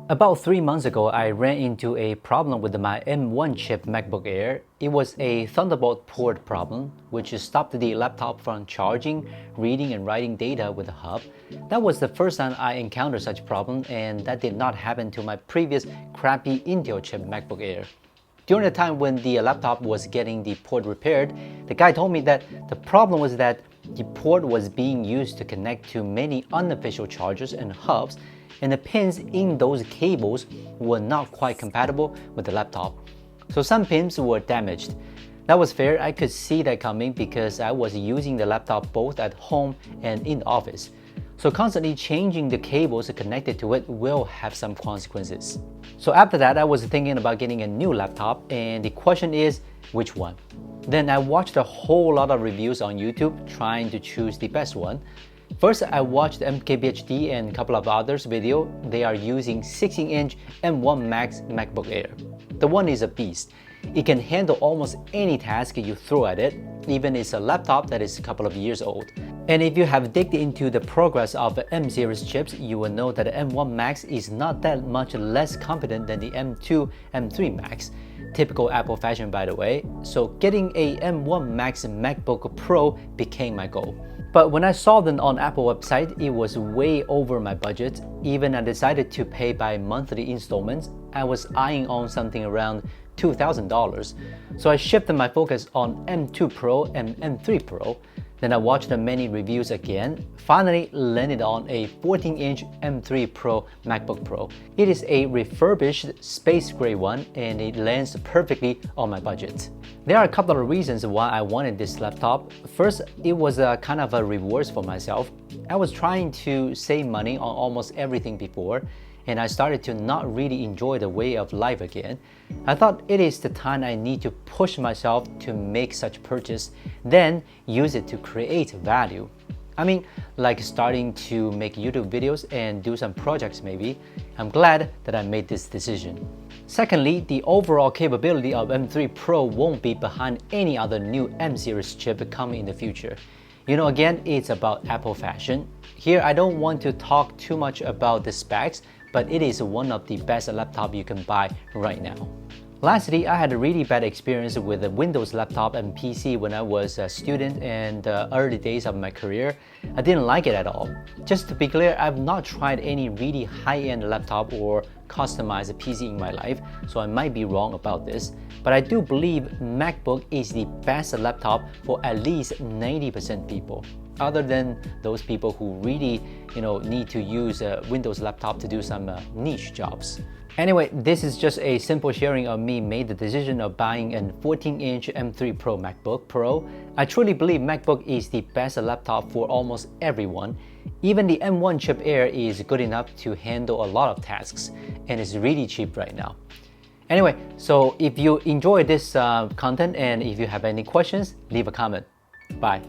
About 3 months ago, I ran into a problem with my M1 chip MacBook Air. It was a Thunderbolt port problem, which stopped the laptop from charging, reading, and writing data with the hub. That was the first time I encountered such a problem, and that did not happen to my previous crappy Intel chip MacBook Air. During the time when the laptop was getting the port repaired, the guy told me that the problem was that the port was being used to connect to many unofficial chargers and hubs, and the pins in those cables were not quite compatible with the laptop. So some pins were damaged. That was fair. I could see that coming because I was using the laptop both at home and in the office. So constantly changing the cables connected to it will have some consequences. So after that, I was thinking about getting a new laptop, and the question is, which one? Then I watched a whole lot of reviews on YouTube trying to choose the best one. First, I watched MKBHD and a couple of others video. They are using 16-inch M1 Max MacBook Air. The one is a beast. It can handle almost any task you throw at it, even it's a laptop that is a couple of years old. And if you have digged into the progress of M series chips, you will know that the M1 Max is not that much less competent than the M2, M3 Max. Typical Apple fashion, by the way. So getting a M1 Max MacBook Pro became my goal. But when I saw them on Apple website, it was way over my budget. Even I decided to pay by monthly installments. I was eyeing on something around $2,000. So I shifted my focus on M2 Pro and M3 Pro. Then I watched the many reviews again, finally landed on a 14-inch M3 Pro MacBook Pro. It is a refurbished space gray one, and it lands perfectly on my budget. There are a couple of reasons why I wanted this laptop. First, it was a kind of a reward for myself. I was trying to save money on almost everything before, and I started to not really enjoy the way of life again. I thought it is the time I need to push myself to make such purchase, then use it to create value. I mean, like starting to make YouTube videos and do some projects maybe. I'm glad that I made this decision. Secondly, the overall capability of M3 Pro won't be behind any other new M series chip coming in the future. You know, again, it's about Apple fashion. Here, I don't want to talk too much about the specs, but it is one of the best laptops you can buy right now. Lastly, I had a really bad experience with a Windows laptop and PC when I was a student and the early days of my career. I didn't like it at all. Just to be clear, I've not tried any really high-end laptop or customized PC in my life, so I might be wrong about this. But I do believe MacBook is the best laptop for at least 90% people, other than those people who really need to use a Windows laptop to do some niche jobs. Anyway, this is just a simple sharing of me made the decision of buying a 14-inch M3 Pro MacBook Pro. I truly believe MacBook is the best laptop for almost everyone. Even the M1 chip Air is good enough to handle a lot of tasks, and it's really cheap right now. Anyway, so if you enjoy this content and if you have any questions, leave a comment. Bye.